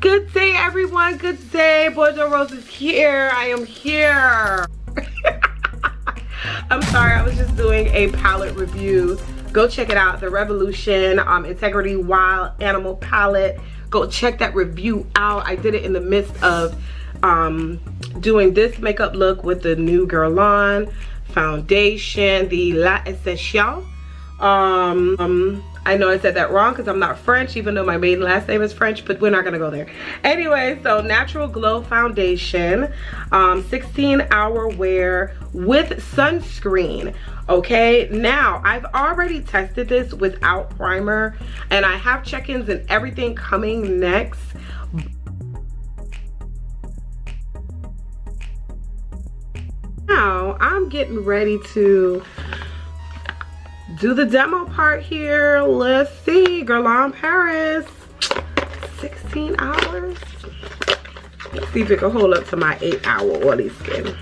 Good day, everyone. Good day. Bordeaux Rose is here. I am here. I'm sorry, I was just doing a palette review. Go check it out. The Revolution Integrity Wild Animal palette. Go check that review out. I did it in the midst of doing this makeup look with the new Guerlain foundation, the L'essentiel. I know I said that wrong because I'm not French, even though my maiden last name is French, but we're not gonna go there. Anyway, so Natural Glow Foundation, 16-hour wear with sunscreen. Okay, now I've already tested this without primer, and I have check-ins and everything coming next. Now I'm getting ready to do the demo part here. Let's see. Guerlain Paris, 16 hours. Let's see if it can hold up to my 8-hour oily skin.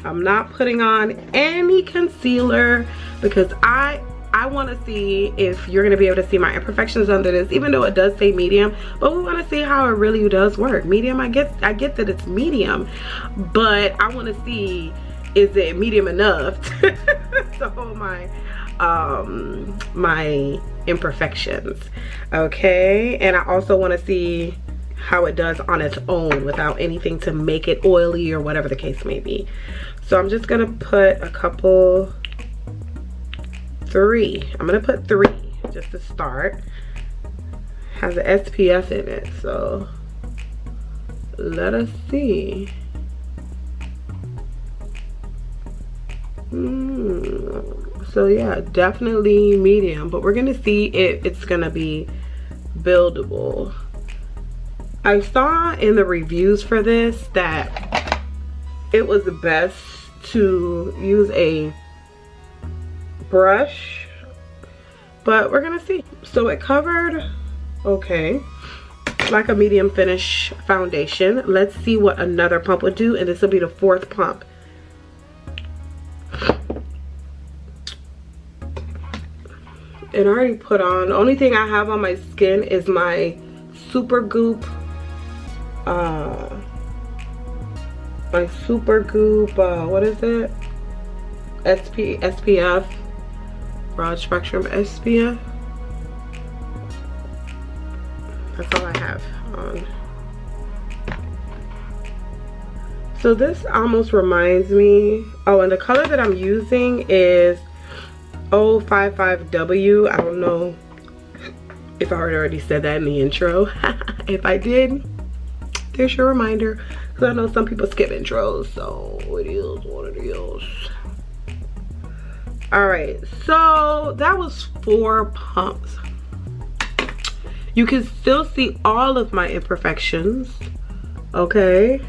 I'm not putting on any concealer because I want to see if you're going to be able to see my imperfections under this, even though it does say medium, but we want to see how it really does work. Medium, I get that it's medium, but I want to see, is it medium enough to hold my my imperfections. Okay, and I also want to see how it does on its own without anything to make it oily or whatever the case may be. So I'm just gonna put a couple, I'm gonna put 3 just to start. Has an SPF in it, so let us see. So yeah, definitely medium, but we're gonna see if it's gonna be buildable. I saw in the reviews for this that it was best to use a brush, but we're gonna see. So it covered okay, like a medium finish foundation. Let's see what another pump would do, and this will be the 4th pump. It already put on. The only thing I have on my skin is my Super Goop what is it, SPF, broad spectrum SPF. That's all I have on. So this almost reminds me, oh, and the color that I'm using is 055W. I don't know if I already said that in the intro. If I did, there's your reminder, because I know some people skip intros, so it is what it is. All right, so that was 4 pumps. You can still see all of my imperfections. Okay,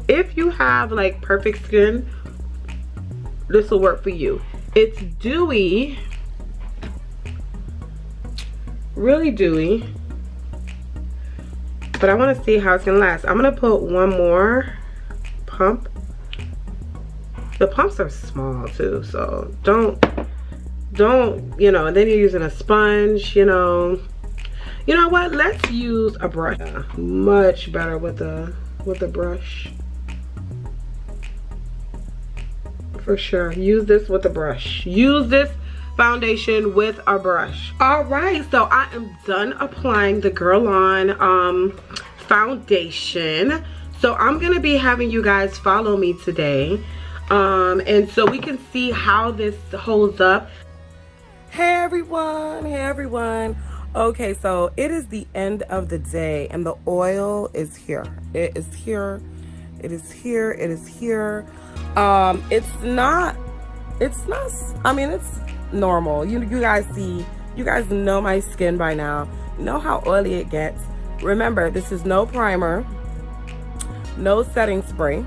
if you have like perfect skin, this will work for you. It's dewy, really dewy, but I want to see how it's gonna last. I'm gonna put 1 more pump. The pumps are small too, so don't, you know, and then you're using a sponge, you know what, let's use a brush. Much better with a brush. For sure, use this with a brush. Use this foundation with a brush. All right, so I am done applying the Guerlain foundation. So I'm gonna be having you guys follow me today, and so we can see how this holds up. Hey everyone, hey everyone. Okay, so it is the end of the day and the oil is here. It is here, it is here, it is here. It's not, I mean, it's normal. You guys see, you guys know my skin by now, know how oily it gets. Remember, this is no primer, no setting spray.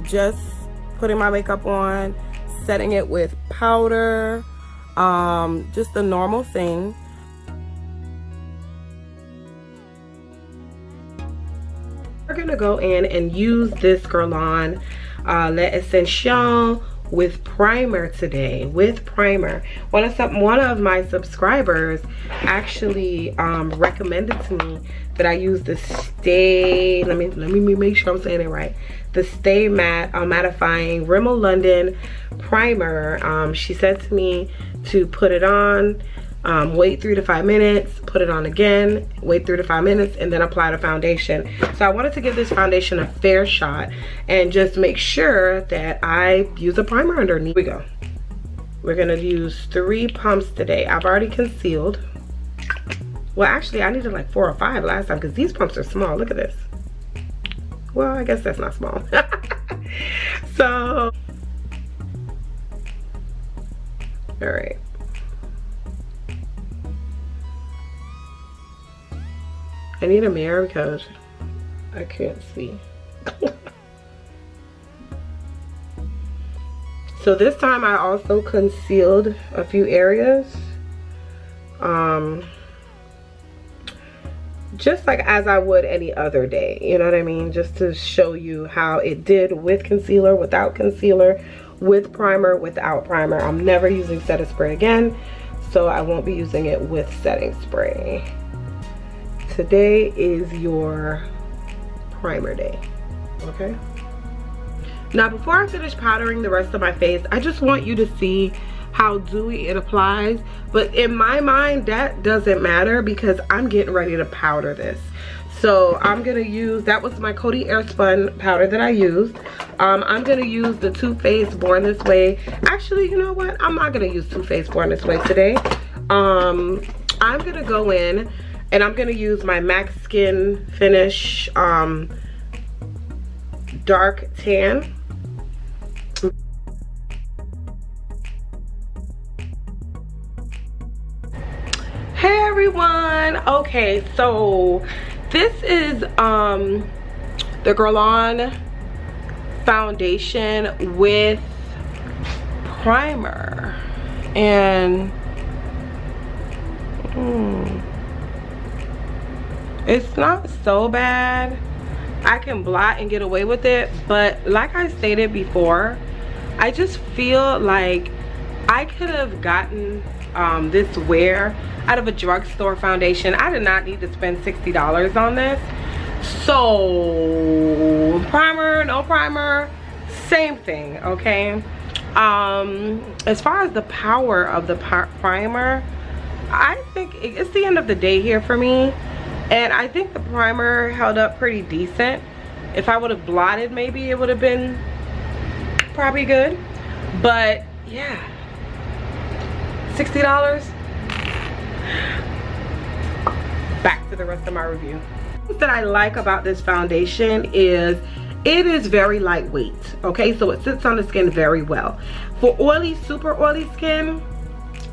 Just putting my makeup on, setting it with powder, just the normal thing. We're gonna go in and use this Guerlain L'essentiel with primer today. With primer. One of my subscribers actually recommended to me that I use the Stay, let me make sure I'm saying it right, the Stay Matte Mattifying Rimmel London primer. She said to me to put it on, wait 3 to 5 minutes, put it on again, wait 3 to 5 minutes, and then apply the foundation. So I wanted to give this foundation a fair shot and just make sure that I use a primer underneath. Here we go. We're gonna use 3 pumps today. I've already concealed. Well, actually, I needed like 4 or 5 last time because these pumps are small. Look at this. Well, I guess that's not small. So, all right. I need a mirror because I can't see. So this time I also concealed a few areas. Just like as I would any other day, you know what I mean? Just to show you how it did with concealer, without concealer, with primer, without primer. I'm never using setting spray again, so I won't be using it with setting spray. Today is your primer day, okay? Now before I finish powdering the rest of my face, I just want you to see how dewy it applies. But in my mind, that doesn't matter because I'm getting ready to powder this. So I'm gonna use, that was my Coty Airspun powder that I used. I'm gonna use the Too Faced Born This Way. Actually, you know what? I'm not gonna use Too Faced Born This Way today. I'm gonna go in and I'm gonna use my MAC Skin Finish Dark Tan. Hey everyone. Okay, so this is the Guerlain foundation with primer, and it's not so bad. I can blot and get away with it, but like I stated before, I just feel like I could have gotten this wear out of a drugstore foundation. I did not need to spend $60 on this. So primer, no primer, same thing, okay? As far as the power of the primer, I think it's the end of the day here for me, and I think the primer held up pretty decent. If I would have blotted, maybe it would have been probably good, but yeah, $60. Back to the rest of my review. What that I like about this foundation is it is very lightweight, okay? So it sits on the skin very well. For oily, super oily skin,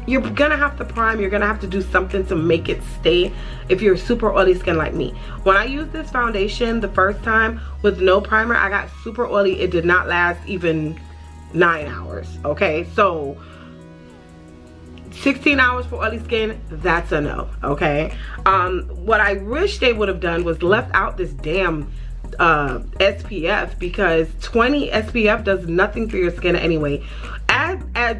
you're gonna have to prime. You're gonna have to do something to make it stay if you're super oily skin like me. When I used this foundation the first time with no primer, I got super oily. It did not last even 9 hours, okay? So 16 hours for oily skin, that's a no, okay? What I wish they would have done was left out this damn SPF, because 20 SPF does nothing for your skin anyway.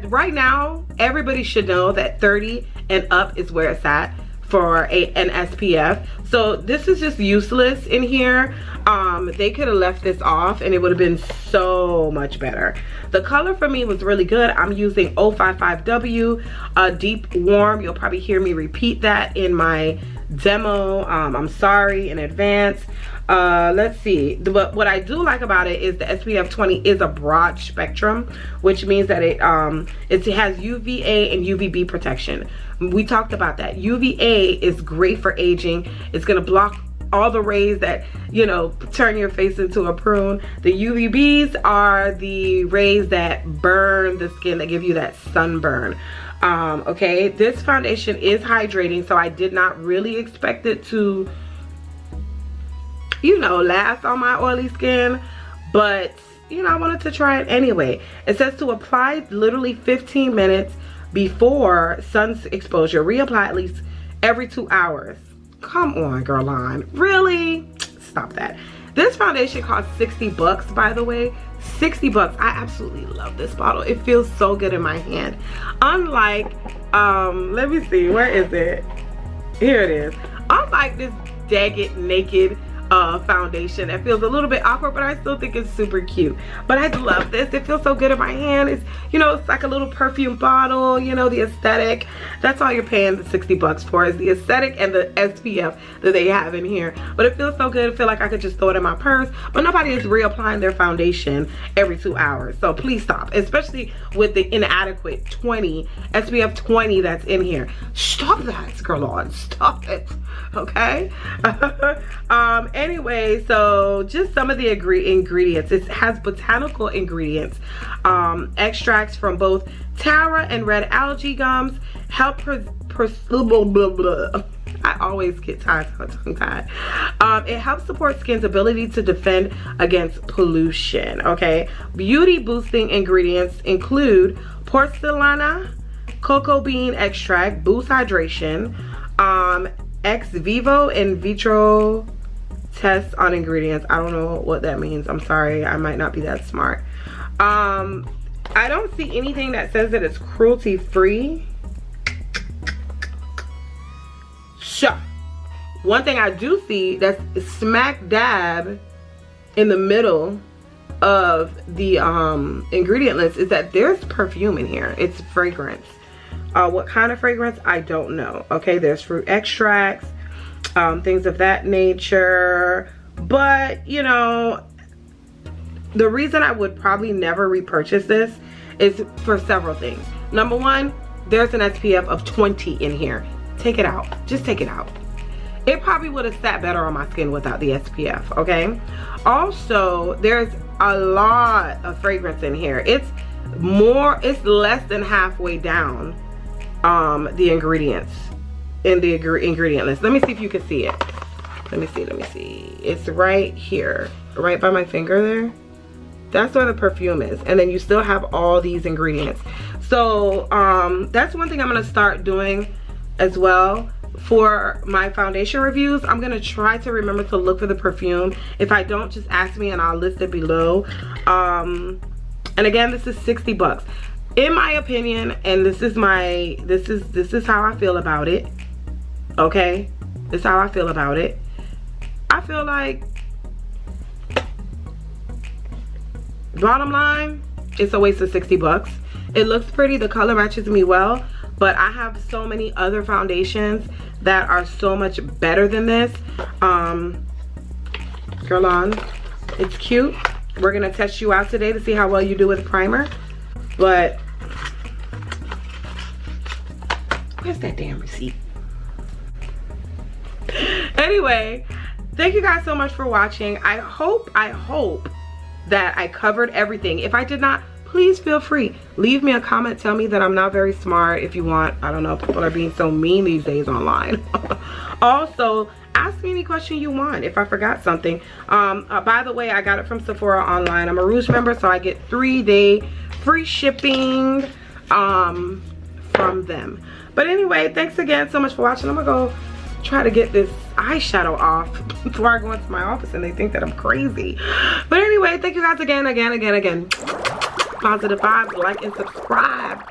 Right now, everybody should know that 30 and up is where it's at for an SPF. So this is just useless in here. They could have left this off and it would have been so much better. The color for me was really good. I'm using 055W Deep Warm. You'll probably hear me repeat that in my demo. I'm sorry in advance. Let's see, but what I do like about it is the SPF 20 is a broad spectrum, which means that it has UVA and UVB protection. We talked about that. UVA is great for aging. It's gonna block all the rays that, you know, turn your face into a prune. The UVBs are the rays that burn the skin, that give you that sunburn. Okay, this foundation is hydrating, so I did not really expect it to, you know, last on my oily skin, but you know, I wanted to try it anyway. It says to apply literally 15 minutes before sun exposure. Reapply at least every 2 hours. Come on, Guerlain, really? Stop that. This foundation costs 60 bucks, by the way. 60 bucks. I absolutely love this bottle. It feels so good in my hand. Unlike, let me see, where is it? Here it is. Unlike this Daggett Naked foundation that feels a little bit awkward, but I still think it's super cute. But I love this. It feels so good in my hand. It's, you know, it's like a little perfume bottle, you know, the aesthetic. That's all you're paying the 60 bucks for, is the aesthetic and the SPF that they have in here. But it feels so good. I feel like I could just throw it in my purse. But nobody is reapplying their foundation every 2 hours. So please stop, especially with the inadequate 20 SPF 20 that's in here. Stop that, girl on. Stop it. Okay. Anyway, so just some of the ingredients. It has botanical ingredients, extracts from both tara and red algae gums, help I always get tongue-tied. It helps support skin's ability to defend against pollution. Okay, beauty boosting ingredients include porcelana, cocoa bean extract, boost hydration, ex vivo in vitro test on ingredients. I don't know what that means. I'm sorry, I might not be that smart. I don't see anything that says that it's cruelty free. Sure. One thing I do see that's smack dab in the middle of the ingredient list is that there's perfume in here. It's fragrance. What kind of fragrance? I don't know. Okay, there's fruit extracts, things of that nature. But, you know, the reason I would probably never repurchase this is for several things. Number one, there's an SPF of 20 in here. Take it out. Just take it out. It probably would have sat better on my skin without the SPF, okay? Also, there's a lot of fragrance in here. It's less than halfway down the ingredients in the ingredient list. Let me see if you can see it. Let me see. It's right here, right by my finger there. That's where the perfume is. And then you still have all these ingredients. So that's one thing I'm gonna start doing as well for my foundation reviews. I'm gonna try to remember to look for the perfume. If I don't, just ask me and I'll list it below. And again, this is 60 bucks. In my opinion, and this is how I feel about it. Okay? This is how I feel about it. I feel like, bottom line, it's a waste of 60 bucks. It looks pretty, the color matches me well, but I have so many other foundations that are so much better than this. Guerlain, it's cute. We're gonna test you out today to see how well you do with primer. But where's that damn receipt? Anyway, thank you guys so much for watching. I hope that I covered everything. If I did not, please feel free. Leave me a comment. Tell me that I'm not very smart if you want. I don't know, people are being so mean these days online. Also, ask me any question you want if I forgot something. By the way, I got it from Sephora online. I'm a Rouge member, so I get 3-day free shipping from them. But anyway, thanks again so much for watching. I'm gonna go try to get this eyeshadow off before I go into my office and they think that I'm crazy. But anyway, thank you guys again. Positive vibes, like and subscribe.